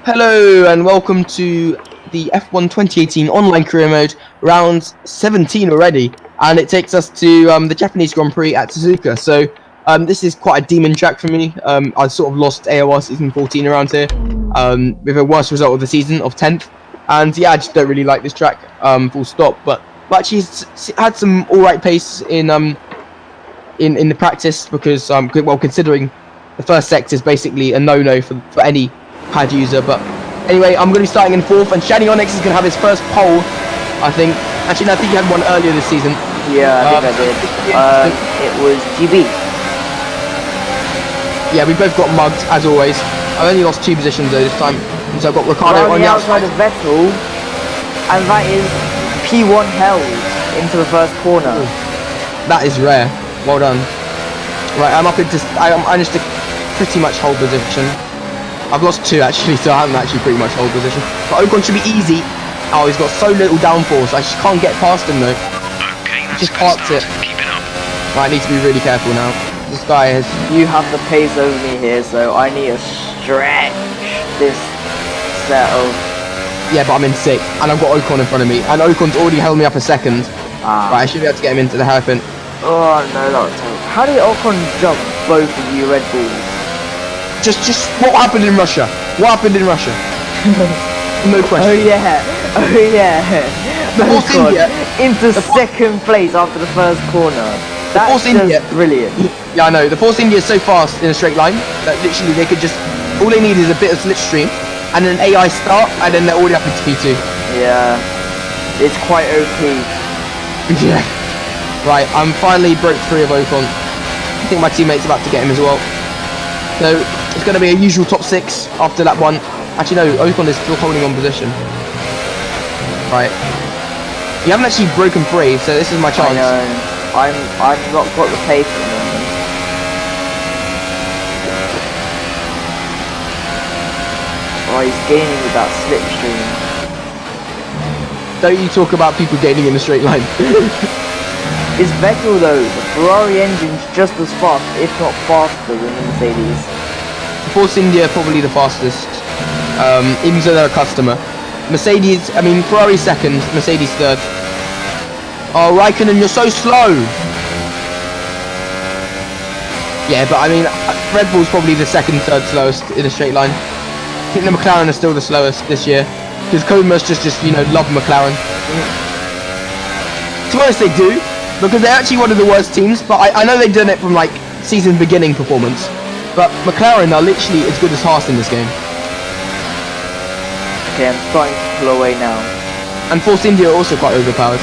Hello and welcome to the F1 2018 online career mode, round 17 already, and it takes us to the Japanese Grand Prix at Suzuka. So this is quite a demon track for me. I sort of lost AOR season 14 around here with a worse result of the season of 10th, and yeah, I just don't really like this track. Full stop. But she's had some alright pace in the practice because well, considering the first sector is basically a no-no for any pad user. But anyway, I'm going to be starting in 4th, and Shani Onyx is going to have his first pole, I think. Actually, no, I think he had one earlier this season. Yeah, I think I did. It was GB. Yeah, we both got mugged, as always. I only lost 2 positions though this time. So I've got Ricardo on the outside of Vettel, and that is P1 held into the first corner. That is rare. Well done. Right, I'm up into... I managed to pretty much hold position. I've lost 2 actually, so I haven't actually pretty much hold position. But Ocon should be easy. Oh, he's got so little downforce. I just can't get past him though. Okay, he just parked it. Keep it up. Right, I need to be really careful now. This guy is... You have the pace over me here, so I need to stretch this set of... Yeah, but I'm in 6th, and I've got Ocon in front of me, and Ocon's already held me up a second. Right, I should be able to get him into the hairpin. Oh no, that was terrible. How did Ocon jump both of you Red Bulls? Just what happened in Russia? What happened in Russia? No question. Oh yeah. The Force India into second place after the first corner. That's just brilliant. Yeah, I know. The Force India is so fast in a straight line that literally they could just... All they need is a bit of slipstream and an AI start, and then they're already up into P2. Yeah. It's quite OP. Yeah. Right, I'm finally broke free of Ocon. I think my teammate's about to get him as well. So it's going to be a usual top 6 after that one. Actually, no, Ocon is still holding on position. Right. You haven't actually broken free, so this is my chance. I know. I've not got the pace at the moment. Oh, he's gaining with that slipstream. Don't you talk about people gaining in a straight line. It's Vettel though, the Ferrari engine's just as fast, if not faster than the Mercedes. Force India probably the fastest, even though they're a customer. Mercedes, I mean Ferrari 2nd, Mercedes 3rd. Oh, Raikkonen, you're so slow! Yeah, but I mean, Red Bull's probably the 2nd, 3rd slowest in a straight line. I think the McLaren are still the slowest this year, because Comas just you know, love McLaren. To be honest, they do. Because they're actually one of the worst teams, but I know they've done it from like season beginning performance. But McLaren are literally as good as Haas in this game. Okay, I'm starting to pull away now. And Force India are also quite overpowered.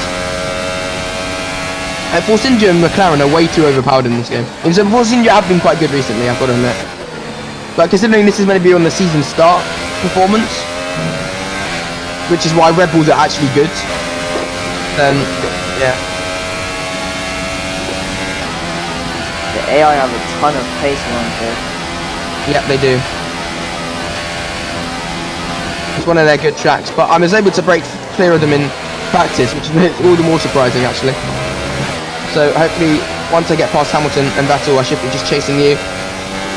And Force India and McLaren are way too overpowered in this game. And so Force India have been quite good recently, I've got to admit. But considering this is going to be on the season start performance, which is why Red Bulls are actually good, then yeah. The AI have a ton of pace around here. Yep, they do. It's one of their good tracks, but I was able to break clear of them in practice, which is all the more surprising actually. So hopefully, once I get past Hamilton and Vettel, I should be just chasing you.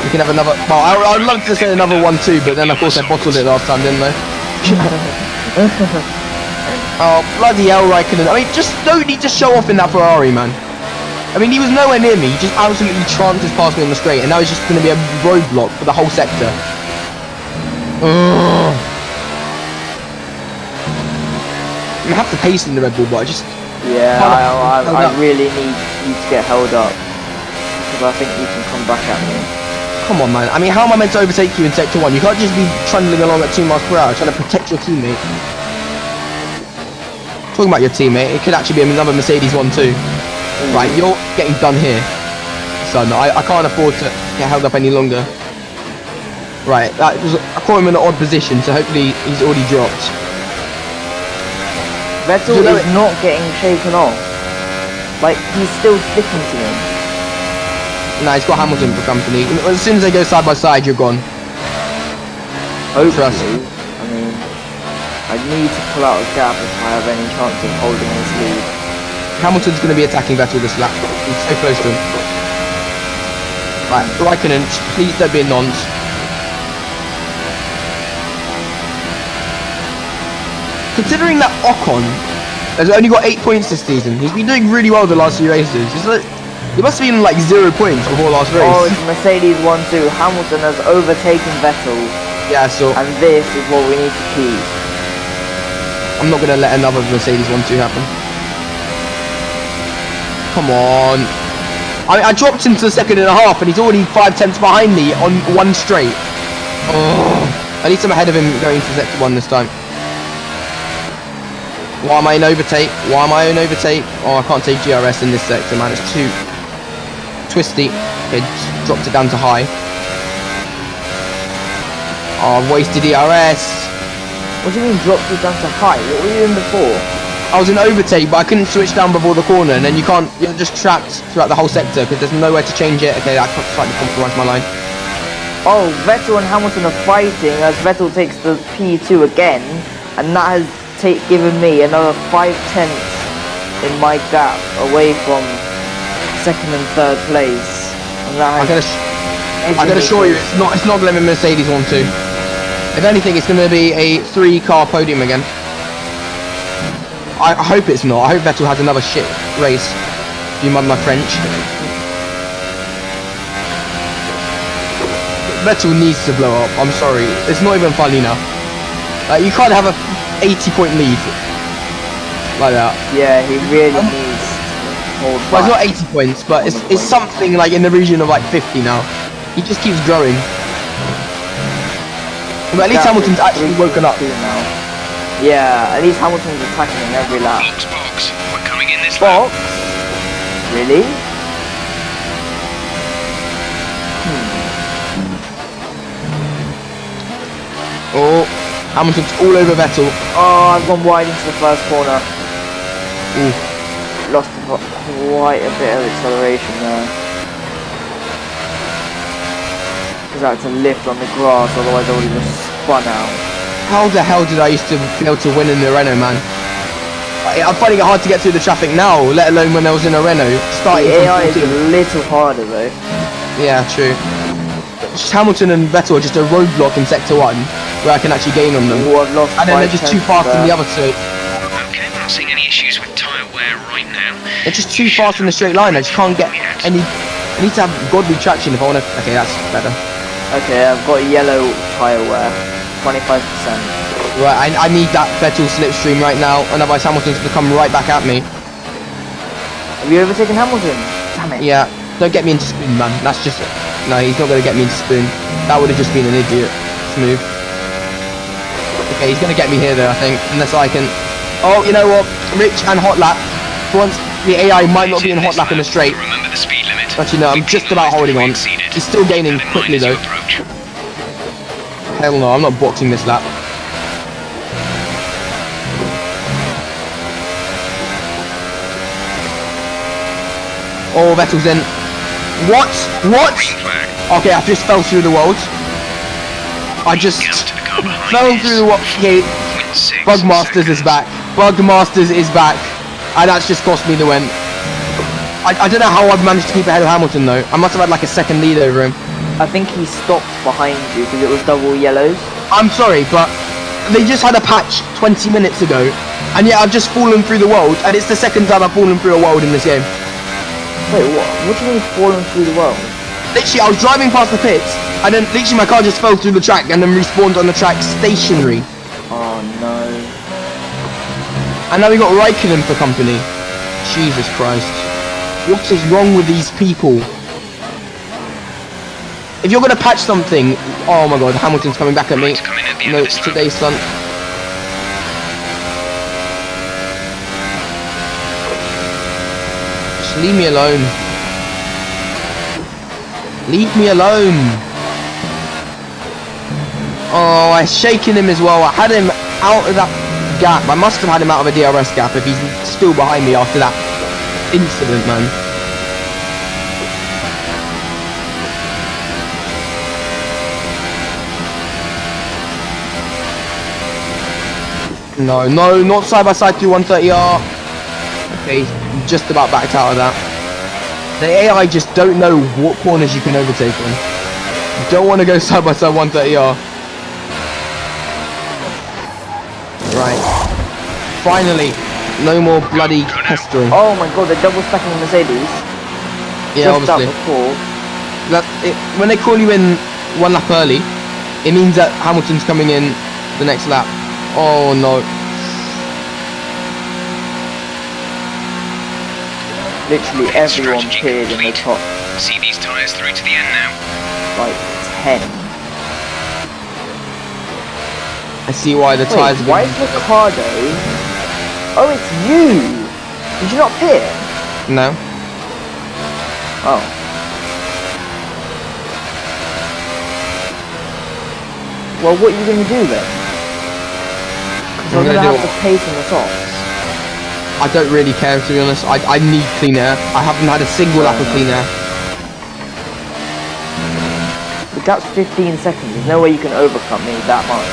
We can have another... Well, I'd love to say another 1-2, but then of course I bottled it last time, didn't I? Oh, bloody hell, Raikkonen. I mean, just don't need to show off in that Ferrari, man. I mean, he was nowhere near me. He just absolutely trances past me on the straight, and now he's just going to be a roadblock for the whole sector. Ugh. I have to pace in the Red Bull, but I just... Yeah, I really need you to get held up. Because I think you can come back at me. Come on, man. I mean, how am I meant to overtake you in Sector 1? You can't just be trundling along at 2 miles per hour trying to protect your teammate. Talking about your teammate, it could actually be another Mercedes 1-2. Right, you're getting done here. Son, I can't afford to get held up any longer. Right, I caught him in an odd position, so hopefully he's already dropped. Vettel is not getting shaken off. Like, he's still sticking to him. Nah, he's got Hamilton for company. As soon as they go side by side, you're gone. Hopefully. I mean, I need to pull out a gap if I have any chance of holding this lead. Hamilton's going to be attacking Vettel this lap. He's so close to him. Right, Raikkonen, please don't be a nonce. considering that Ocon has only got 8 points this season, he's been doing really well the last few races. It's like, he must have been like 0 points before last race. Oh, it's Mercedes 1-2. Hamilton has overtaken Vettel. Yeah, so And this is what we need to keep. I'm not gonna let another Mercedes 1-2 happen. Come on. I dropped into the 2nd and a half and he's already 5 tenths behind me on one straight. Oh, at least I'm ahead of him going to sector 1 this time. Why am I in overtake? Why am I in overtake? Oh, I can't take GRS in this sector, man. It's too twisty. Okay, dropped it down to high. Oh, I've wasted ERS. What do you mean dropped it down to high? What were you in before? I was in overtake, but I couldn't switch down before the corner, and then you're just trapped throughout the whole sector because there's nowhere to change it. Okay, I slightly compromised my line. Oh, Vettel and Hamilton are fighting as Vettel takes the P2 again, and that has given me another 5 tenths in my gap away from 2nd and 3rd place. And that I can assure you, it's not going to be Mercedes 1-2. If anything, it's going to be a 3-car podium again. I hope it's not. I hope Vettel has another shit race. If you mind my French. Vettel needs to blow up. I'm sorry. It's not even funny now. You can't have a 80-point lead like that. Yeah, he really needs to hold Well, back. it's not 80 points, but it's something like in the region of like 50 now. He just keeps growing. But at least Hamilton's actually woken up. Now. Yeah, at least Hamilton's attacking in every lap. Box. We're coming in this Box? Really? Oh, Hamilton's all over Vettel. Oh, I've gone wide into the first corner. Ooh. Lost quite a bit of acceleration there. Because I had to lift on the grass, otherwise I would have just spun out. How the hell did I used to be able to win in the Renault, man? I'm finding it hard to get through the traffic now, let alone when I was in a Renault. Starting The AI is from 14. a little harder though. Yeah, true. Just Hamilton and Vettel are just a roadblock in sector 1 where I can actually gain on them. Ooh, I've lost And then 5 they're just too tenths fast in there. the other two. Okay, I'm not seeing any issues with tyre wear right now. They're just too fast in the straight line. I just can't get any. I need to have godly traction if I want to. Okay, that's better. Okay, I've got yellow tyre wear, 25%. Right, I need that Vettel slipstream right now, otherwise Hamilton's going to come right back at me. Have you overtaken Hamilton? Damn it. Yeah, don't get me into spoon, man. That's just no. He's not going to get me into spoon. That would have just been an idiot move. Okay, he's going to get me here though, I think, unless I can. Oh, you know what? Rich and hot lap. For once, the AI might not be in hot lap in the straight. Remember the speed limit. But you know, I'm just about holding on. He's still gaining quickly though. Hell no, I'm not boxing this lap. Oh, Vettel's in. What? What? Okay, I just fell through the world. I just fell through the world. Okay, Bugmasters is back. Bugmasters is back. And that's just cost me the win. I don't know how I've managed to keep ahead of Hamilton though. I must have had like a second lead over him. I think he stopped behind you because it was double yellows. I'm sorry, but they just had a patch 20 minutes ago. And yet I've just fallen through the world. And it's the second time I've fallen through a world in this game. Wait, what? What do you mean falling through the world? Literally, I was driving past the pits, and then literally my car just fell through the track and then respawned on the track stationary. Oh no. And now we got Raikkonen for company. Jesus Christ. What is wrong with these people? If you're gonna patch something, oh my god, Hamilton's coming back at me. No, it's today's stunt. Just leave me alone. Leave me alone. Oh, I shaken him as well. I had him out of that gap. I must have had him out of a DRS gap if he's still behind me after that incident, man. No, no, not side by side through 130R. Okay, just about backed out of that. The AI just don't know what corners you can overtake on. You don't want to go side by side 130R. Right. finally. No more bloody pestering. Oh my god, they're double stacking the Mercedes. Yeah, Just obviously. up before. When they call you in one lap early, it means that Hamilton's coming in the next lap. Oh no. Literally everyone Strategy appeared in the complete. top See these tyres through to the end now. like 10. I see why the tyres Wait, are why is Ricardo? Oh, it's you! Did you not pit? No. Oh. Well, what are you going to do then? Because I'm going to have to pace on the softs. I don't really care, to be honest. I need clean air. I haven't had a single lap of clean air. The gap's 15 seconds. There's no way you can overcut me that much.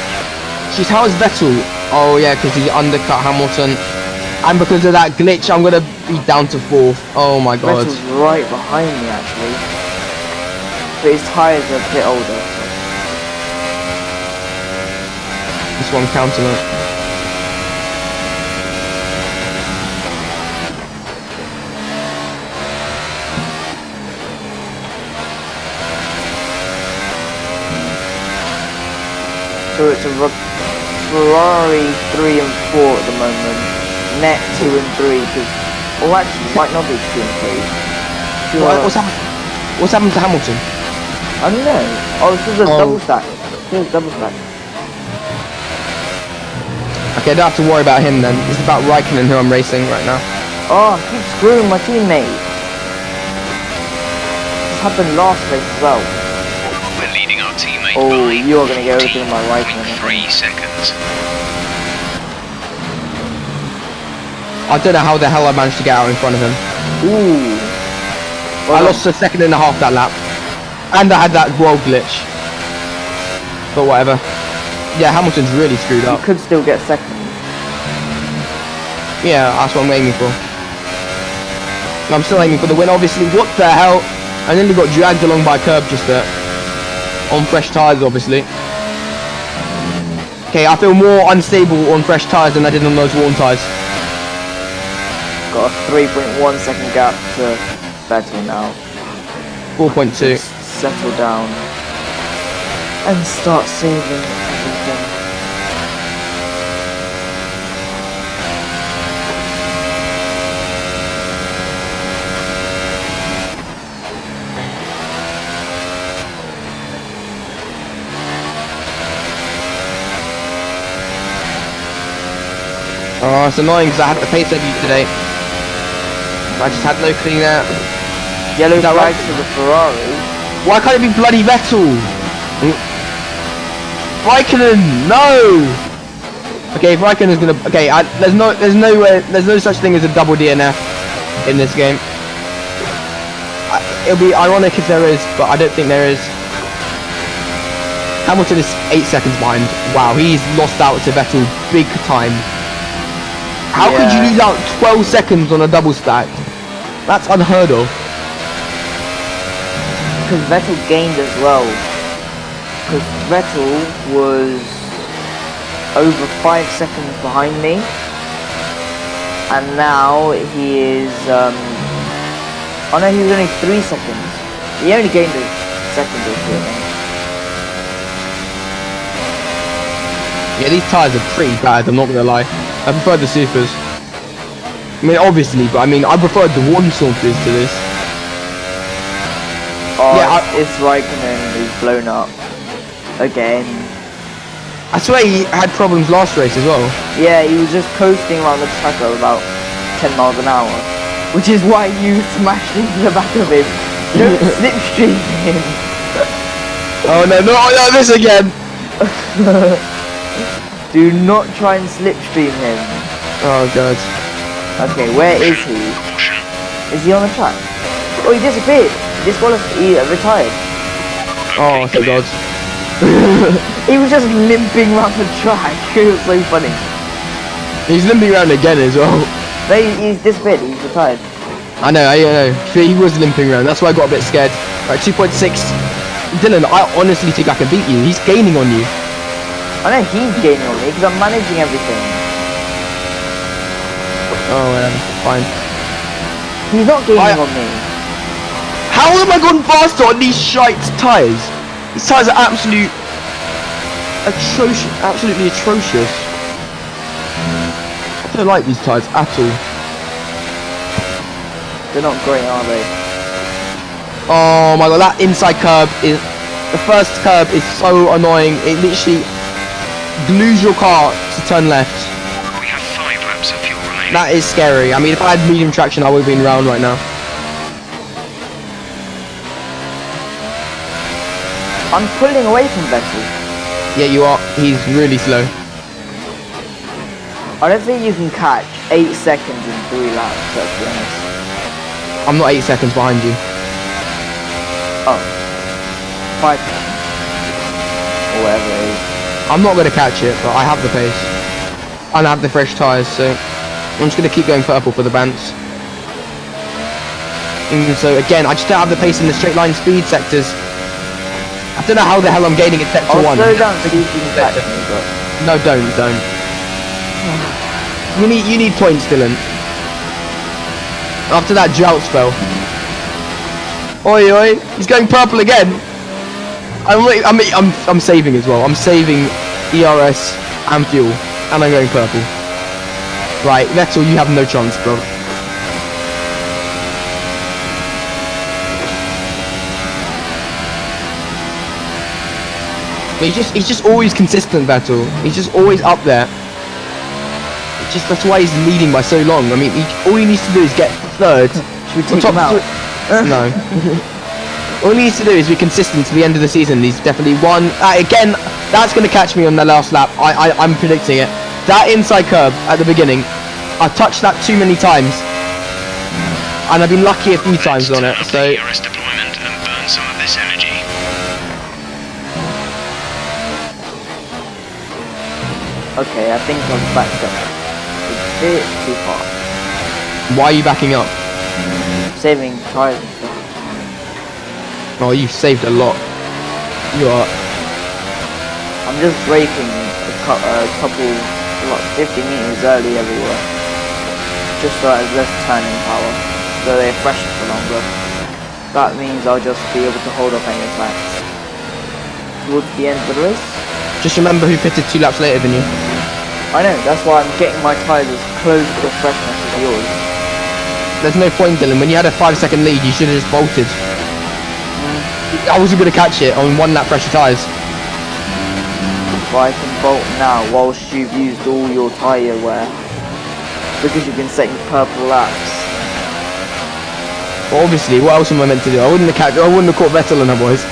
Jeez, how is Vettel? Oh yeah, because he undercut Hamilton. And because of that glitch, I'm going to be down to 4th. Oh my god. Vettel's right behind me actually. But his tyres are a bit older. So. This one counting it. So it's a Ferrari 3 and 4 at the moment. Net 2 and 3 because, well actually it might not be 2 and 3. What's happened to Hamilton? I don't know. Oh, this is a double stack. This is a double stack. Okay, I don't have to worry about him then. It's about Raikkonen who I'm racing right now. Oh, I keep screwing my teammate. This happened last race as well. We're leading our teammate Oh, by you are going to go over my Raikkonen. 3 seconds. I don't know how the hell I managed to get out in front of him. Ooh. I lost a second and a half that lap. And I had that world glitch. But whatever. Yeah, Hamilton's really screwed You up. could still get second. Yeah, that's what I'm aiming for. I'm still aiming for the win, obviously. What the hell? I nearly got dragged along by a curb just there. On fresh tyres, obviously. Okay, I feel more unstable on fresh tyres than I did on those worn tyres. Got a 3.1 second gap to Vettel now. 4.2. Settle down. And start saving everything. Oh, it's annoying because I had the pace of you today. I just had no clean air. Yellow Is that flag right? to the Ferrari. Why can't it be bloody Vettel? Raikkonen, no! Okay, if Raikkonen's gonna, okay, there's no such thing as a double DNF in this game. It'll be ironic if there is, but I don't think there is. Hamilton is 8 seconds behind. Wow, he's lost out to Vettel big time. How could you lose out 12 seconds on a double stack? That's unheard of. Because Vettel gained as well. Because Vettel was over 5 seconds behind me. And now he is, oh no, he was only 3 seconds. He only gained a second or two, I think. Yeah, these tyres are pretty bad, I'm not gonna lie. I prefer the supers. I mean, obviously, but I mean, I preferred the one supers to this. Oh, Yeah, it's Raikkonen who's blown up. Again. I swear he had problems last race as well. Yeah, he was just coasting around the track at about 10 miles an hour. Which is why you smashed into the back of him. Don't slipstream him. Oh no, no, this again! Do not try and slipstream him. Oh god. Okay, where is he? Is he on the track? Oh, he disappeared. He retired. Oh, thank god. He was just limping around the track. It was so funny. He's limping around again as well. No, he's disappeared. He's retired. I know. He was limping around, that's why I got a bit scared. Right, 2.6. Dylan, I honestly think I can beat you. He's gaining on you. I know he's gaining on me because I'm managing everything. whatever, fine. He's not gaining on me. How am I going faster on these shite tyres? These tyres are absolutely atrocious. I don't like these tyres at all. They're not great, are they? Oh my god, that inside curb is... The first curb is so annoying. It literally glues your car to turn left. We have 5 laps of fuel remaining. That is scary. I mean, if I had medium traction, I would have been round right now. I'm pulling away from Vettel. Yeah, you are. He's really slow. I don't think you can catch 8 seconds in 3 laps, let's be honest. I'm not 8 seconds behind you. Oh. 5 seconds. Or whatever it is. I'm not going to catch it, but I have the pace. And I have the fresh tyres, so I'm just going to keep going purple for the bants. And so again, I just don't have the pace in the straight line speed sectors. I don't know how the hell I'm gaining in sector 1. I'll slow down so you can catch me, but... No, don't. You need points, Dylan. After that drought spell. Oi, oi, he's going purple again. I'm saving as well. I'm saving ERS and fuel, and I'm going purple. Right, Vettel, you have no chance, bro. He's just always consistent, Vettel. He's just always up there. That's why he's leading by so long. I mean, all he needs to do is get third. Should we take him out? No. All he needs to do is be consistent to the end of the season. He's definitely won. Again, that's going to catch me on the last lap. I'm predicting it. That inside curb at the beginning, I touched that too many times, and I've been lucky a few times on it. So. ERS deployment and burn some of this energy. Okay, I think I've backed up a bit too far. Why are you backing up? Saving tyres and stuff. Oh, you've saved a lot. You are. I'm just braking a couple, like 50 meters early everywhere. Just so it has less turning power. So they're fresher for longer. That means I'll just be able to hold off any attacks. Towards the end of the race. Just remember who pitted 2 laps later than you. I know, that's why I'm getting my tyres as close to the freshness as yours. There's no point, Dylan. When you had a 5-second lead, you should have just bolted. I wasn't going to catch it on 1 lap fresher tyres. But I can bolt now whilst you've used all your tyre wear. Because you've been setting purple laps. Well, obviously, what else am I meant to do? I wouldn't have caught Vettel and her boys.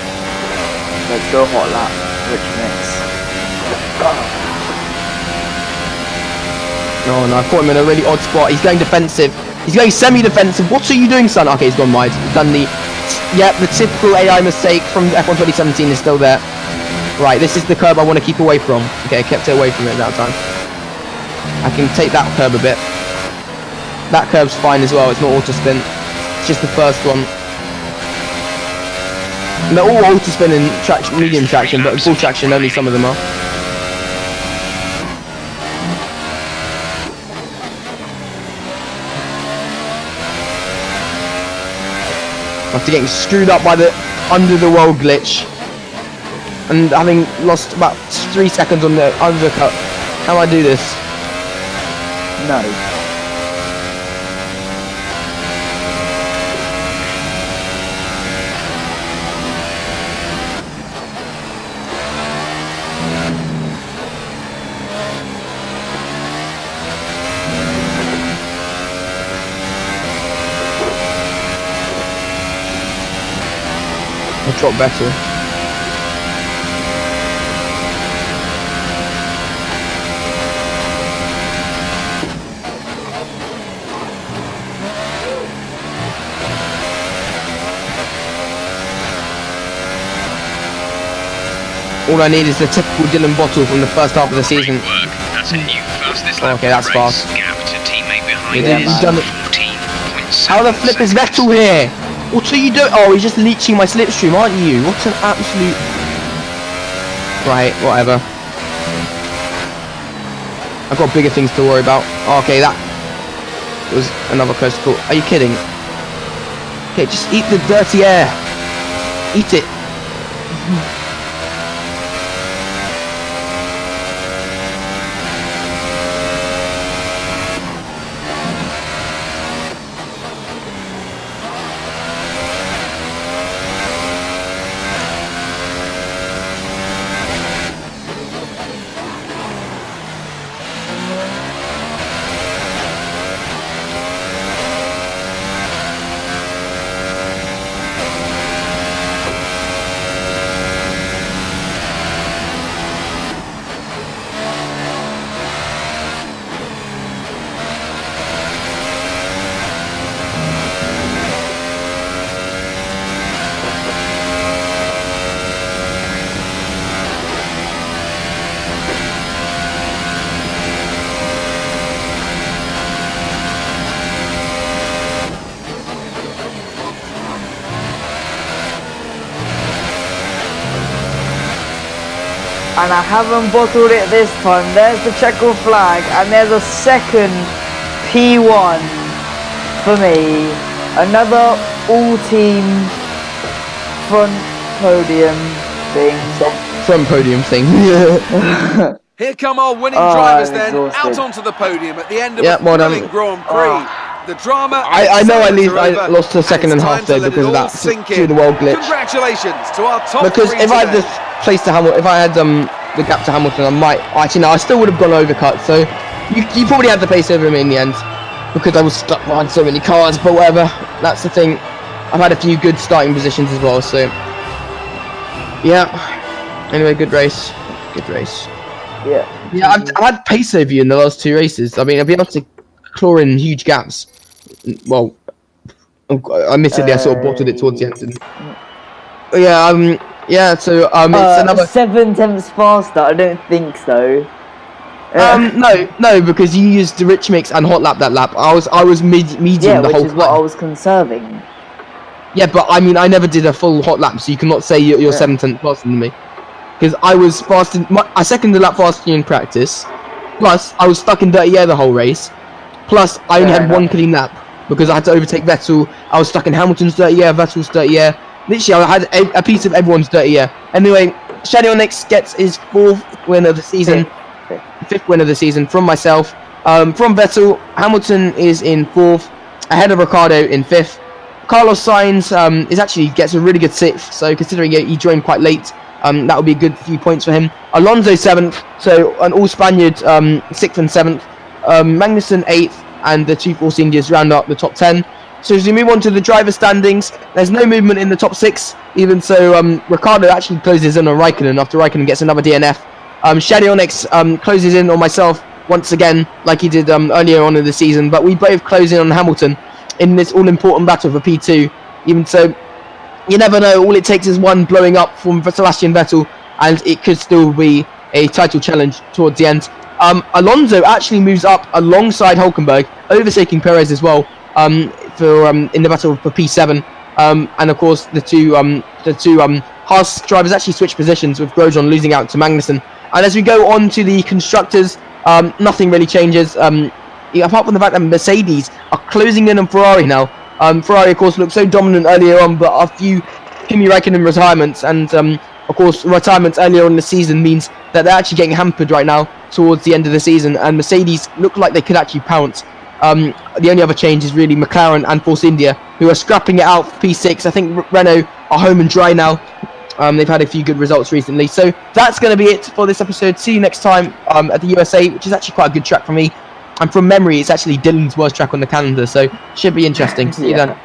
Let's go hot lap, rich mix. No, I caught him in a really odd spot. He's going defensive. He's going semi-defensive. What are you doing, son? Okay, he's gone wide. He's done the... Yep, the typical AI mistake from F1 2017 is still there. Right, this is the curb I want to keep away from. Okay, I kept it away from it that time. I can take that curb a bit. That curb's fine as well. It's not auto-spin. It's just the first one. And they're all auto-spin in medium traction, but in full traction only some of them are. After getting screwed up by the under the world glitch and having lost about 3 seconds on the undercut. How do I do this? No. I dropped better. All I need is the typical Dylan bottle from the first half of the season. Work. That's a new fastest lap Okay, that's of the race. fast. Gap to teammate behind Yeah, is he's done it. 14.7 How the flip is seconds. Vettel here? What are you doing? Oh, he's just leeching my slipstream, aren't you? What an absolute... Right, whatever. I've got bigger things to worry about. Okay, that... was another close call. Are you kidding? Okay, just eat the dirty air. Eat it. And I haven't bottled it this time. There's the checker flag, and there's a second P1 for me. Another all-team front podium thing. Front podium thing. Here come our winning Oh, drivers I'm then, exhausted. out onto the podium at the end of Yeah, a well done. thrilling Grand Prix. The drama. I know I over, lost the second and it's half time there to let because it of all that sink to in. the world glitch. Congratulations to our top Because three if I had today. this place to Hamilton, if I had the gap to Hamilton, I might actually no, I still would have gone overcut. So you probably had the pace over me in the end because I was stuck behind so many cars. But whatever, that's the thing. I've had a few good starting positions as well. So yeah. Anyway, good race. Good race. Yeah. Yeah, I've had pace over you in the last two races. I mean, I've been able to claw in huge gaps. Well, admittedly, I sort of bottled it towards the end. Yeah, so it's another 7/10 faster. I don't think so. no, because you used the rich mix and hot lap that lap. I was medium Yeah, the which whole is time. what I was conserving. Yeah, but I mean, I never did a full hot lap, so you cannot say you're Yeah. 7/10 faster than me. Because I was fast I seconded lap faster in practice. Plus, I was stuck in dirty air the whole race. Plus, I only Fair had one enough. clean lap because I had to overtake Vettel. I was stuck in Hamilton's dirty air, Vettel's dirty air. Literally, I had a piece of everyone's dirty air. Anyway, Shadow Nix gets his 4th win of the season, 5th win of the season from myself. From Vettel, Hamilton is in 4th, ahead of Ricciardo in 5th. Carlos Sainz is actually gets a really good 6th, so considering he joined quite late, that would be a good few points for him. Alonso 7th, so an all-Spaniard 6th and 7th. Magnussen 8th, and the two Force Indians round up the top 10. So as we move on to the driver standings, there's no movement in the top 6. Even so, Ricciardo actually closes in on Raikkonen after Raikkonen gets another DNF. Shadow Onyx closes in on myself once again, like he did earlier on in the season. But we both close in on Hamilton in this all-important battle for P2. Even so, you never know. All it takes is one blowing up from Sebastian Vettel, and it could still be a title challenge towards the end. Alonso actually moves up alongside Hulkenberg, overtaking Perez as well for in the battle for P7. And of course, the two Haas drivers actually switch positions, with Grosjean losing out to Magnussen. And as we go on to the constructors, nothing really changes. Apart from the fact that Mercedes are closing in on Ferrari now. Ferrari, of course, looked so dominant earlier on, but a few Kimi Räikkönen retirements and, of course, retirements earlier on in the season means that they're actually getting hampered right now towards the end of the season. And Mercedes look like they could actually pounce. The only other change is really McLaren and Force India, who are scrapping it out for P6. I think Renault are home and dry now. They've had a few good results recently. So that's going to be it for this episode. See you next time at the USA, which is actually quite a good track for me. And from memory, it's actually Dylan's worst track on the calendar, so should be interesting. See you then.